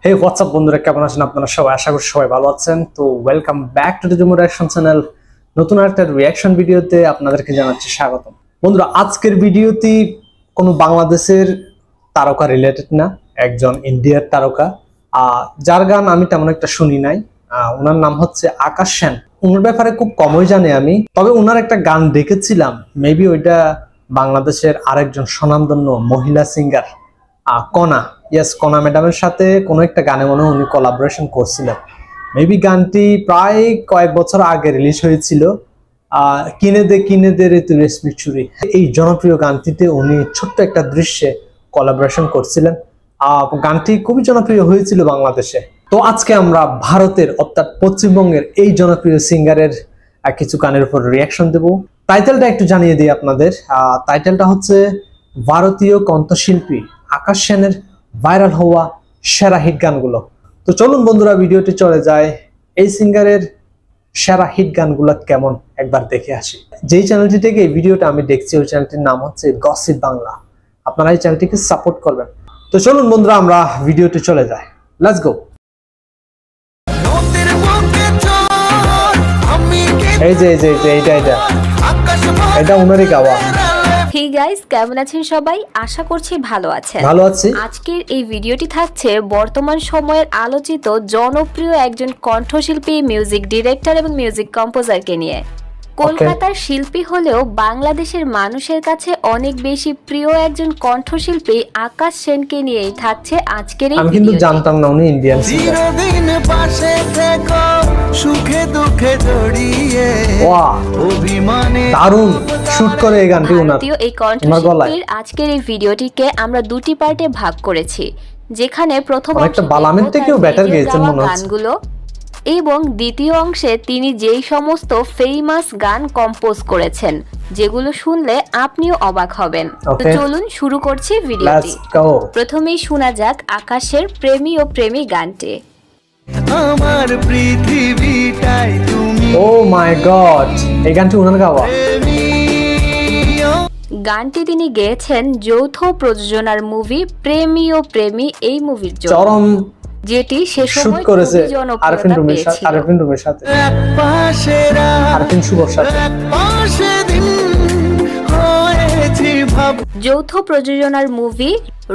হে WhatsApp বন্ধুরা, কেমন আছেন আপনারা সবাই? আশা করি সবাই ভালো আছেন। তো welcome back to the Jumu reaction channel. নতুন একটা রিঅ্যাকশন ভিডিওতে আপনাদেরকে জানাচ্ছি স্বাগতম। বন্ধুরা, আজকের ভিডিওটি কোনো বাংলাদেশের তারকা রিলেটেড না, একজন ইন্ডিয়ার তারকা, যার গান আমি তেমন একটা শুনি নাই। ওনার নাম হচ্ছে আকাশ সেন। ওনার ব্যাপারে খুব কমই জানি আমি, তবে ওনার একটা গান দেখেছিলাম, মেবি ওইটা বাংলাদেশের আরেকজন স্বনামধন্য মহিলা সিঙ্গার কণা, ইয়েস কণা ম্যাডামের সাথে কোনো একটা গানে মনে হয় উনি কোলাবোরেশন করছিলেন। মেবি গানটি প্রায় কয়েক বছর আগে রিলিজ হয়েছিল। কিনে দে রে তুই রেশমি চুরি, এই জনপ্রিয় গানটিতে উনি ছোট্ট একটা দৃশ্যে কোলাবোরেশন করছিলেন। গানটি খুবই জনপ্রিয় হয়েছিল বাংলাদেশে। তো আজকে আমরা ভারতের অর্থাৎ পশ্চিমবঙ্গের এই জনপ্রিয় সিঙ্গারের কিছু গানের উপর রিয়াকশন দেব। টাইটেলটা একটু জানিয়ে দিই আপনাদের। টাইটেলটা হচ্ছে ভারতীয় কণ্ঠশিল্পী আকাশ সেনের ভাইরাল হওয়া সেরা হিট গানগুলো। তো চলুন বন্ধুরা, ভিডিওটি চলে যায় এই সিঙ্গারের সেরা হিট গানগুলো কেমন একবার দেখে আসি। যেই চ্যানেলটি থেকে এই ভিডিওটা আমি দেখছি ওই চ্যানেলটির নাম হচ্ছে গসিপ বাংলা। আপনারা এই চ্যানেলটিকে সাপোর্ট করবেন। তো চলুন বন্ধুরা, আমরা ভিডিওটি চলে যাই। Let's go. এই যে এটা উনারই গাওয়া। হে গাইস, কেমন আছেন সবাই? আশা করছি ভালো আছেন। ভালো আছি। আজকের এই ভিডিওটি থাকছে বর্তমান সময়ের আলোচিত জনপ্রিয় একজন কণ্ঠশিল্পী, মিউজিক ডিরেক্টর এবং মিউজিক কম্পোজারকে নিয়ে। কলকাতার শিল্পী হলেও বাংলাদেশের মানুষের কাছে অনেক বেশি প্রিয় একজন কণ্ঠশিল্পী আকাশ সেনকে নিয়েই থাকছে আজকের এই ভিডিও। আমি কিন্তু জানতাম না উনি ইন্ডিয়ান সিঙ্গার। চিরদিন পাশে থেকো, সুখে দুঃখে জড়িয়ে, অভিমানে দারুণ শুট করে এই গানটি উনার। এই কণ্ঠশিল্পীর আজকের এই ভিডিওটিকে আমরা দুটি পার্টে ভাগ করেছি, যেখানে প্রথম অংশে বালামের থেকেও বেটার গেয়েছেন মনে হচ্ছে গানগুলো, এবং দ্বিতীয় অংশে তিনি যেই সমস্ত ফেমাস গান কম্পোজ করেছেন যেগুলো শুনলে আপনিও অবাক হবেন। তো চলুন শুরু করছি ভিডিওটি। প্রথমেই শোনা যাক আকাশের প্রেমী ও প্রেমী গানটি। আমার পৃথিবীটাই তুমি। ও মাই গড, এই গানটি উনার গাওয়া। গানটি তিনি গেয়েছেন যৌথ প্রযোজনার মুভি প্রেমী ও প্রেমী এই মুভির জন্য, চরম যেটি সে সময় করেছে আরফিন রুমের সাথে, আরফিন শুভর সাথে। যৌথ প্রযোজনার মুভি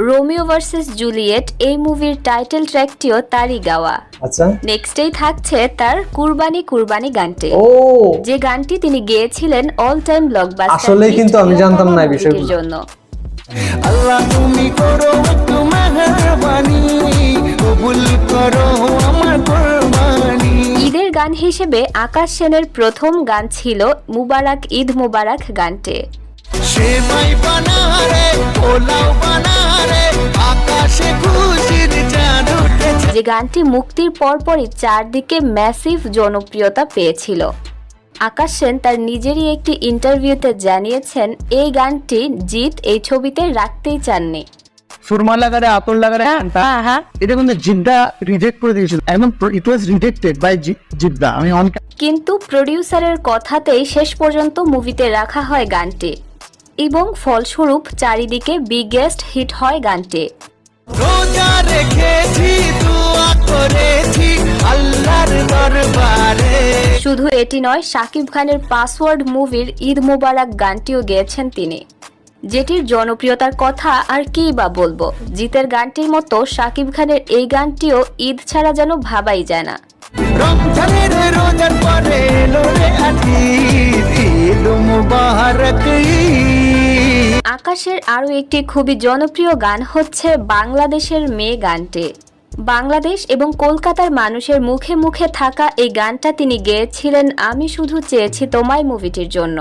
রোমিও ভার্সেস জুলিয়েট এই মুভির টাইটেল ট্র্যাকটিও তারই গাওয়া। আচ্ছা, নেক্সটেই থাকছে তার কুরবানি কুরবানি গানটি, যে গানটি তিনি গেয়েছিলেন অল টাইম ব্লকবাস্টার। আসলে কিন্তু আমি জানতাম না এই বিষয়গুলো। জন্য আল্লাহ তুমি করো একটু মেহেরবানি, কবুল করো আমার কুরবানি। ঈদের গান হিসেবে আকাশ সেনের প্রথম গান ছিল মুবারক ঈদ মুবারক গানটি। সেমাই বানারে পোলাও বানারে, আকাশে খুশির চাঁদ উঠেছে। যে গানটি মুক্তির পরপরই চারদিকে ম্যাসিভ জনপ্রিয়তা পেয়েছিল। আকাশ সেন তার নিজেরই একটি ইন্টারভিউতে জানিয়েছেন এই গানটি জিৎ এই ছবিতে রাখতেই চাননি। সুরমা লাগারে আতর লাগারে, হ্যাঁ এটা কিন্তু জিদ্দা রিজেক্ট করে দিয়েছিল, একদম ইট ওয়াজ রিজেক্টেড বাই জিদ্দা। আমি কিন্তু প্রডিউসারের কথাতেই শেষ পর্যন্ত মুভিতে রাখা হয় গানটি, এবং ফলস্বরূপ চারিদিকে বিগেস্ট হিট হয় গানটি। রোজা রেখেছি, দোয়া করেছি আল্লাহর দরবারে। শুধু এটি নয়, শাকিব খানের পাসওয়ার্ড মুভির ঈদ মুবারক গানটিও গেয়েছেন তিনি, যেটির জনপ্রিয়তার কথা আর কি বা বলবো। জিতের গানটির মতো শাকিব খানের এই গানটিও ঈদ ছাড়া যেন ভাবাই যায় না। রমজানের রোজার পরে এলো রে ঈদ মুবারক। আকাশের আরো একটি খুবই জনপ্রিয় গান হচ্ছে বাংলাদেশের মেয়ে গানটি। বাংলাদেশ এবং কলকাতার মানুষের মুখে মুখে থাকা এই গানটা তিনি গেয়েছিলেন আমি শুধু চেয়েছি তোমায় মুভিটির জন্য।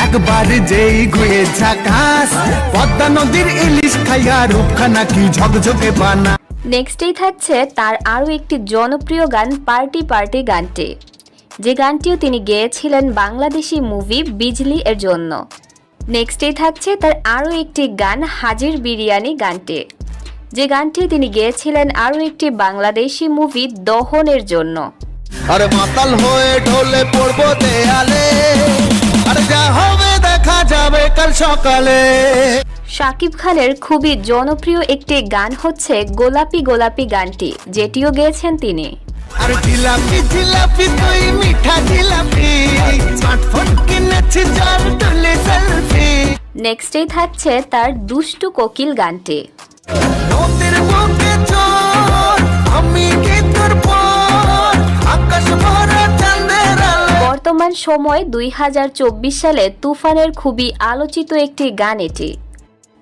একবার যেই ঘুরে ঝাকাস, পদ্মা নদীর ইলিশ খাইয়া রূপখানা কি ঝকঝকে বানা। নেক্সটেই থাকছে তার আরো একটি জনপ্রিয় গান পার্টি পার্টি গানটি, যে গানটিও তিনি গেয়েছিলেন বাংলাদেশি মুভি বিজলি এর জন্য। নেক্সটেই থাকছে তার আরো একটি গান হাজির বিরিয়ানি গানটি, যে গানটি তিনি গেয়েছিলেন আরো একটি বাংলাদেশি মুভি দহনের জন্য। আরে মাতাল হয়ে ঢলে পড়বো দেয়ালে, আর যা হবে দেখা যাবে কাল সকালে। শাকিব খানের খুবই জনপ্রিয় একটি গান হচ্ছে গোলাপি গোলাপি গানটি, যেটিও গেয়েছেন তিনি। আর জিলাপি জিলাপি তুই মিঠা জিলাপি স্মার্টফোন কিনেছি যার তুলে সেলফি। নেক্সটেই থাকছে তার দুষ্টু কোকিল গানটি। নদীর বুকে চল আমি কি তোর পর আকাশ ভরা চাঁদের আলো। বর্তমান সময় 2024 সালে তুফানের খুবই আলোচিত একটি গান এটি,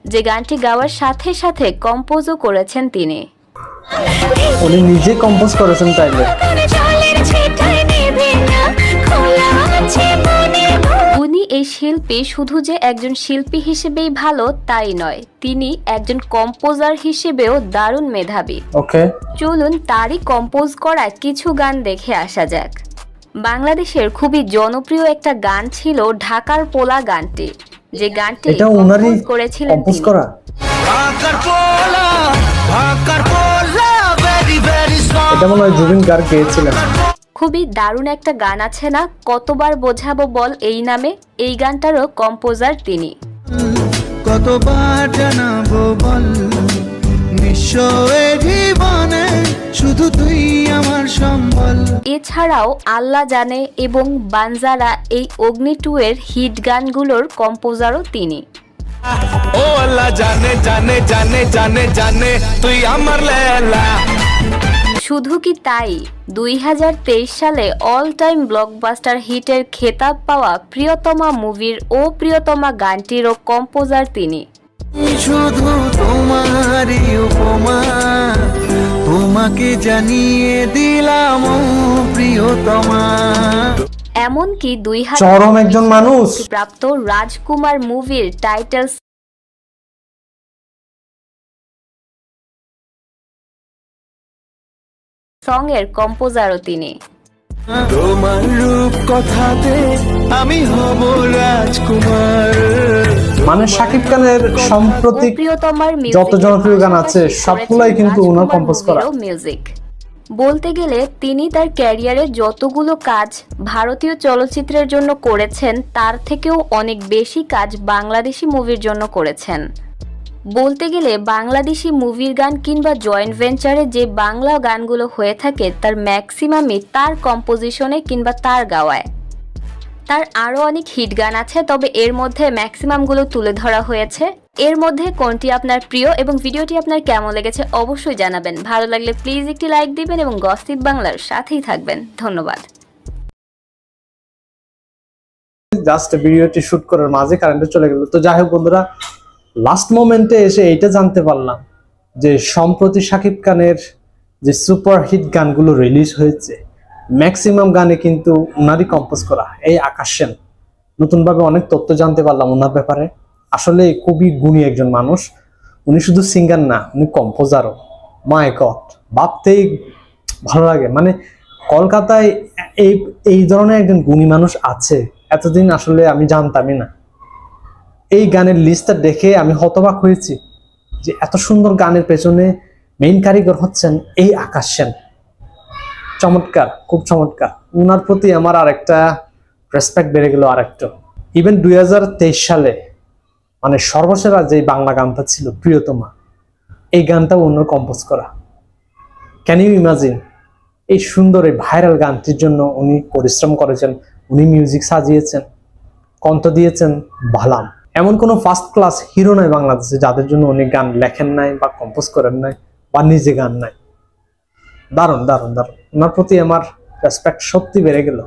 যে গানটি গাওয়ার সাথে সাথে কম্পোজও করেছেন তিনি। উনি নিজে কম্পোজ করেছেন তাইলে। উনি এই শিল্পী শুধু যে একজন শিল্পী হিসেবেই ভালো তাই নয়, তিনি একজন কম্পোজার হিসেবেও দারুণ মেধাবী। ওকে, চলুন তারই কম্পোজ করা কিছু গান দেখে আসা যাক। বাংলাদেশের খুবই জনপ্রিয় একটা গান ছিল ঢাকার পোলা গানটি, যে গানটি এটা ওনারই কম্পোজ করেছিলেন কম্পোজ তিনি। করা। এটা মনে হয় জুবিন গার্গ গেয়েছিলেন। খুবই দারুণ একটা গান আছে না, কতবার বোঝাবো বল এই নামে, এই গানটারও কম্পোজার তিনি। কতবার জানাবো বল নিশ্চয় জীবনে শুধু তুই আমার সম্বল। এছাড়াও আল্লাহ জানে এবং বানজারা এই অগ্নি 2 এর হিট গানগুলোর কম্পোজারও তিনি। ও আল্লাহ জানে জানে জানে জানে জানে তুই আমার লেলা। শুধু কি তাই, 2023 সালে অল টাইম ব্লকবাস্টার হিটের খেতাব পাওয়া প্রিয়তমা মুভির ও প্রিয়তমা গানটিরও কম্পোজার তিনি। শুধু তোমারই উপমা তোমাকে জানিয়ে দিলাম প্রিয়তমা। এমনকি চরম একজন মানুষ। প্রাপ্ত রাজকুমার মুভির টাইটেল সং এর কম্পোজারও তিনি। তোমার রূপ কথাতে আমি হব রাজকুমার। মানে শাকিব খানের সম্প্রতি প্রিয়তমার যত জনপ্রিয় গান আছে সবগুলাই কিন্তু ওনার কম্পোজ করা। মিউজিক বলতে গেলে তিনি তার ক্যারিয়ারে যতগুলো কাজ ভারতীয় চলচ্চিত্রের জন্য করেছেন তার থেকেও অনেক বেশি কাজ বাংলাদেশি মুভির জন্য করেছেন। বলতে গেলে বাংলাদেশি মুভির গান কিংবা জয়েন্ট ভেঞ্চারে যে বাংলা গানগুলো হয়ে থাকে তার ম্যাক্সিমামই তার কম্পোজিশনে কিংবা তার গাওয়ায়। তার আরও অনেক হিট গান আছে, তবে এর মধ্যে ম্যাক্সিমামগুলো তুলে ধরা হয়েছে। এর মধ্যে কোনটি আপনার প্রিয় এবং ভিডিওটি আপনার কেমন লেগেছে অবশ্যই জানাবেন। ভালো লাগলে প্লিজ একটি লাইক দিবেন এবং গসিপ বাংলার সাথেই থাকবেন। ধন্যবাদ। জাস্ট ভিডিওটি শুট করার মাঝে কারেন্টে চলে গেল। তো যাই হোক বন্ধুরা, লাস্ট মোমেন্টে এসে এইটা জানতে পারলাম যে সম্প্রতি শাকিব খানের যে সুপার হিট গানগুলো রিলিজ হয়েছে ম্যাক্সিমাম গানে কিন্তু ওনারই কম্পোজ করা। এই আকাশ সেন, নতুনভাবে অনেক তথ্য জানতে পারলাম ওনার ব্যাপারে। আসলে খুবই গুণী একজন মানুষ। উনি শুধু সিঙ্গার না, উনি কম্পোজারও। মাই গড, ভাবতেই ভালো লাগে। মানে কলকাতায় এই ধরনের একজন গুণী মানুষ আছে এতদিন আসলে আমি জানতামই না। এই গানের লিস্টটা দেখে আমি হতবাক হয়েছি যে এত সুন্দর গানের পেছনে মেইন কারিগর হচ্ছেন এই আকাশ সেন। চমৎকার, খুব চমৎকার। ওনার প্রতি আমার আরেকটা রেসপেক্ট বেড়ে গেল আরেকটা। ইভেন 2023 সালে মানে সর্বসেরা যে বাংলা গানটা ছিল প্রিয়তমা, এই গানটাও ওনার কম্পোজ করা। Can you imagine? এই সুন্দর এই ভাইরাল গানটির জন্য উনি পরিশ্রম করেছেন, উনি মিউজিক সাজিয়েছেন, কণ্ঠ দিয়েছেন বালাম। এমন কোনো ফার্স্ট ক্লাস হিরো নাই বাংলাদেশে যাদের জন্য উনি গান লেখেন নাই বা কম্পোজ করেন নাই বা নিজে গান নাই। দারুণ দারুণ দারুণ। ওনার প্রতি আমার রেসপেক্ট সত্যি বেড়ে গেল।